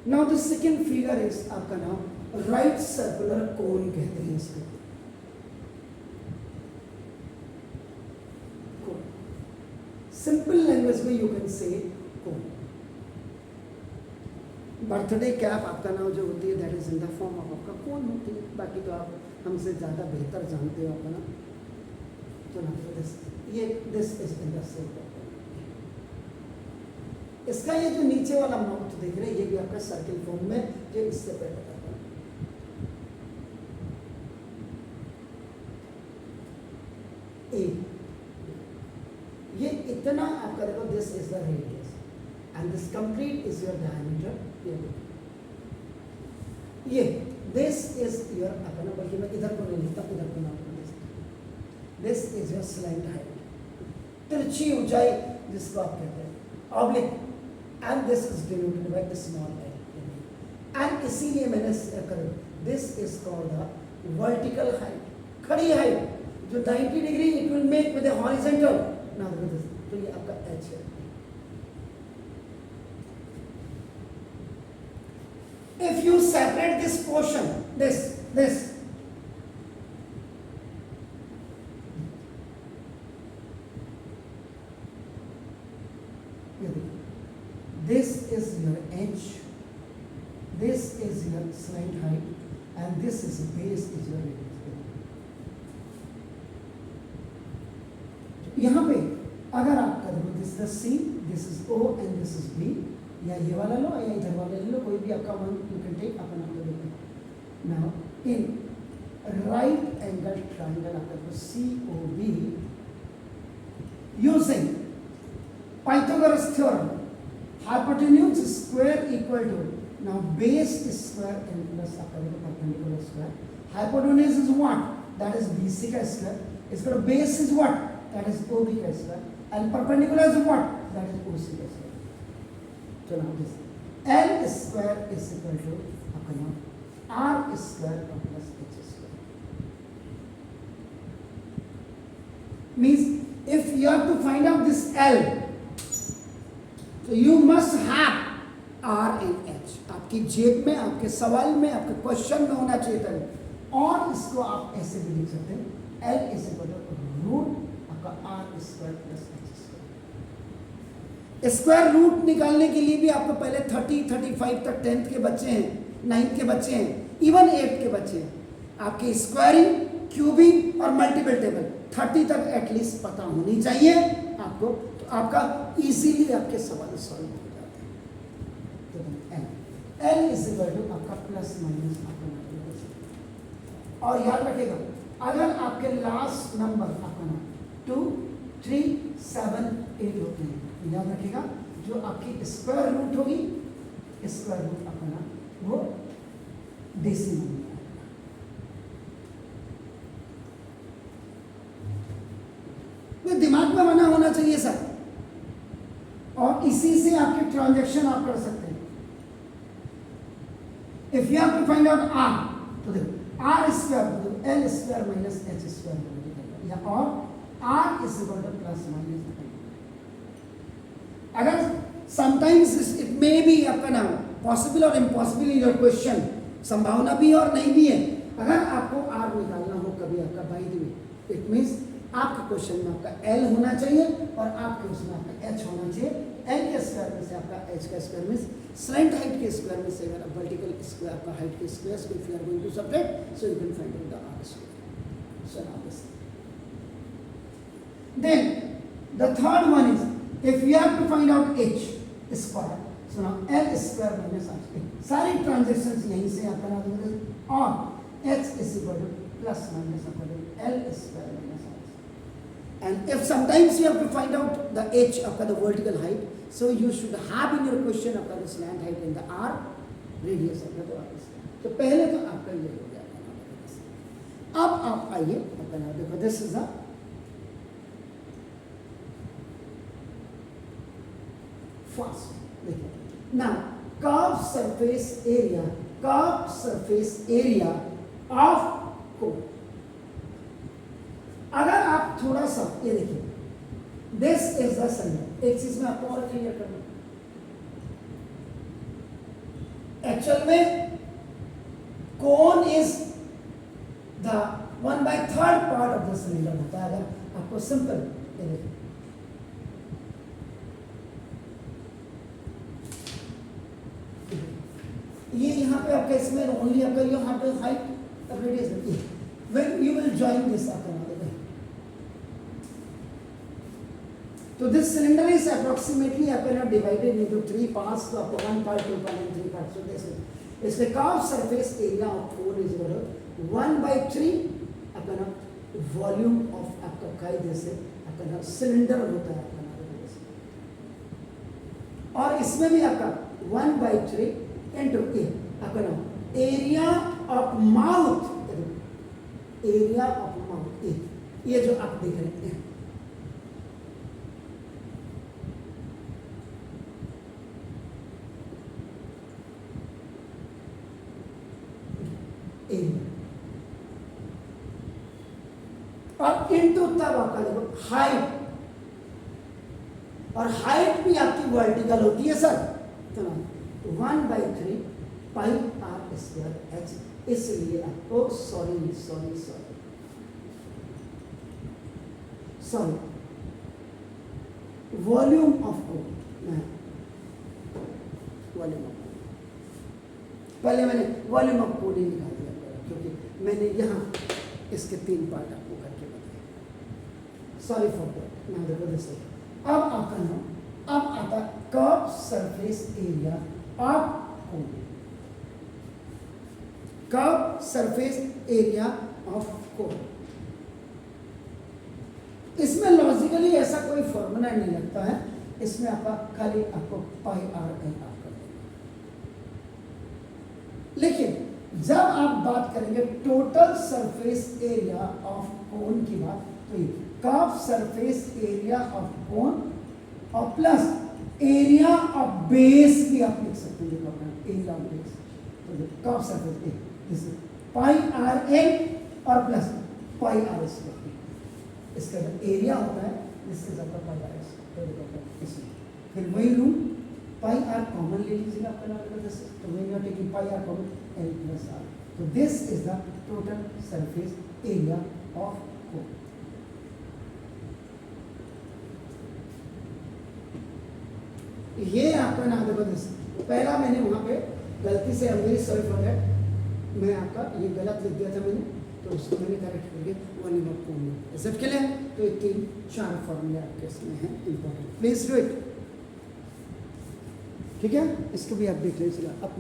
Now the second figure is आपका नाम right circular cone कहते हैं इसको। सिंपल लैंग्वेज में you can say cone. Birthday cap आपका नाम जो होती है that is in the form of आपका कोन होती है। बाकी तो आप हमसे ज़्यादा बेहतर जानते हो अपना। तो ना this is in the shape. इसका ये जो नीचे वाला माउथ देख रहे हैं ये भी आपका सर्किल फॉर्म में, जो इससे पहले बताता हूं। ए ये इतना आपका देखो, this is the radius and this complete is your diameter. ये दिस इज योर अपना, बल्कि मैं इधर को नहीं लिखता, इधर को ना, this is your slant height, तिरछी ऊंचाई जिसको आप कहते हैं, oblique, and this is denoted by small L. And इसीलिए मैंने कर this is called the vertical height, खड़ी हाइट जो 90 degree it will make with the horizontal. Now this, तो ये आपका एच है। If you separate this portion, this, this is your edge, this is your slant height, and this is base is your radius. यहाँ पे अगर आप कर दो this is C, this is O and this is B, या ये वाला लो या इधर वाला ले लो, कोई भी आपका वन यू कैन टेक अपना आपको देखो। Now in right angle triangle आपका COB using Pythagoras theorem, hypotenuse square equal to, now base square and plus आपका देखो perpendicular square, hypotenuse is what, that is BC का स्क्वायर, इसका base is what, that is OB का square, and perpendicular is what, that is OC का square. So now this L square is equal to R square plus H square. Means if you have to find out this L, so you must have R and H. आपकी जेब में, आपके सवाल में, आपके question में होना चाहिए था। और इसको आप ऐसे भी लिख सकते हैं, L is equal to रूट आपका R square plus H square। Square root निकालने के लिए भी आपको पहले 30, 35 तक 10th के बच्चे हैं, 9th के बच्चे हैं, इवन 8th के बच्चे हैं, आपके स्क्वायरिंग, क्यूबिंग और मल्टीपल टेबल 30 तक एटलीस्ट पता होनी चाहिए आपको, तो आपका इजीली आपके सवाल सॉल्व हो जाते हैं। एल इज इक्वल टू आपका प्लस माइनस आपका, और याद रखिएगा अगर आपके लास्ट नंबर आपका 2, 3, 7, 8 होते हैं, याद रखिएगा जो आपकी स्क्वायर रूट होगी, स्क्वायर रूट अपना वो डेसिमल में दिमाग में बना होना चाहिए सर, और इसी से आपके ट्रांजैक्शन आप कर सकते हैं। If you have to find out R, तो देखो आर स्क्वायर तो L square minus H square, या और R is equal to plus minus. अगर समटाइम्स इट मे बी आपका नाम पॉसिबल और इम्पॉसिबल इन योर क्वेश्चन, संभावना भी और नहीं भी है। अगर आपको आर निकालना हो कभी आपका by the way, it means आपके क्वेश्चन में आपका एल होना चाहिए और आपके उसमें आपका एच होना चाहिए। एल के स्क्वायर में से आपका एच का स्क्वायर में स्लैंट हाइट के स्क्वायर में से अगर वर्टिकल स्क्वायर आपका हाइट के स्क्वायर को if you are going to subtract, so you can find out the R square. So now this, then the third one is if you have to find out h square, so now l square minus r square, सारी transactions यहीं से आप करा दोगे, और h is equal to plus minus l square minus r square। and if sometimes you have to find out the h of the vertical height, so you should have in your question of the slant height and the r radius of the r। तो पहले तो आपका ये हो गया। अब आप आइए अपना देखो, this is a fast, now curved surface area of cone। अगर आप थोड़ा सा ये देखिए, दिस इज द सेंटर, एक चीज में आपको और क्लियर करना, एक्चुअल में cone is the 1/3 part of the cylinder होता है। अगर आपको सिंपल ये यहाँ पे आपका इसमें ओनली आपका यहाँ पे height radius when you will join this तो this cylinder is approximately divided into 3 parts तो आपको 1 part 2 part and 3 parts so this is the curved surface area of cone is equal to 1/3 अपना volume of आपका काय जैसे अपना cylinder होता है अपना और इसमें भी आपका 1/3 इनटू अपना एरिया ऑफ माउथ ये जो आप देख रहे हैं और इनटू तब आपका देखो हाइट और हाइट भी आपकी वर्टिकल होती है सर तो 1/3 पाई आर स्क्वायर एच इसलिए आपको सॉरी वॉल्यूम ऑफ कोन पहले मैंने वॉल्यूम ऑफ कोन ही निकाल दिया क्योंकि मैंने यहाँ इसके 3 पार्ट आपको करके बताया सॉरी फॉर दैट नाउ देखो दिस अब आपका नाम अब आता curve surface area of cone curve surface area of cone इसमें लॉजिकली ऐसा कोई फॉर्मूला नहीं लगता है इसमें आपका खाली आपको पाई आर एल आप कर देंगे लेकिन जब आप बात करेंगे total surface area of cone की बात तो ये curve surface area of cone और प्लस एरिया ऑफ बेस भी आप लिख सकते हैं जो एरिया ऑफ बेस तो curve surface this pi R L और प्लस पाई आर स्क्वायर इसका एरिया होता है इससे ज़्यादा पाई आर स्क्वायर इसमें फिर वही रूम पाई आर कॉमन ले लीजिएगा आपका नाम तो when you are taking pi r common l plus r so this is the total surface area of cone ये आपका नाम देखो पहला मैंने वहाँ पे गलती से वेरी सॉरी फॉर दैट मैं आपका ये गलत लिख दिया था मैंने तो उसको मैंने करेक्ट कर दिया वॉल्यूम ऑफ कोन में सब के लिए तो ये 3-4 फॉर्मूले आपके इसमें हैं इंपॉर्टेंट प्लीज डू इट ठीक है इसको भी आप देख लीजिएगा।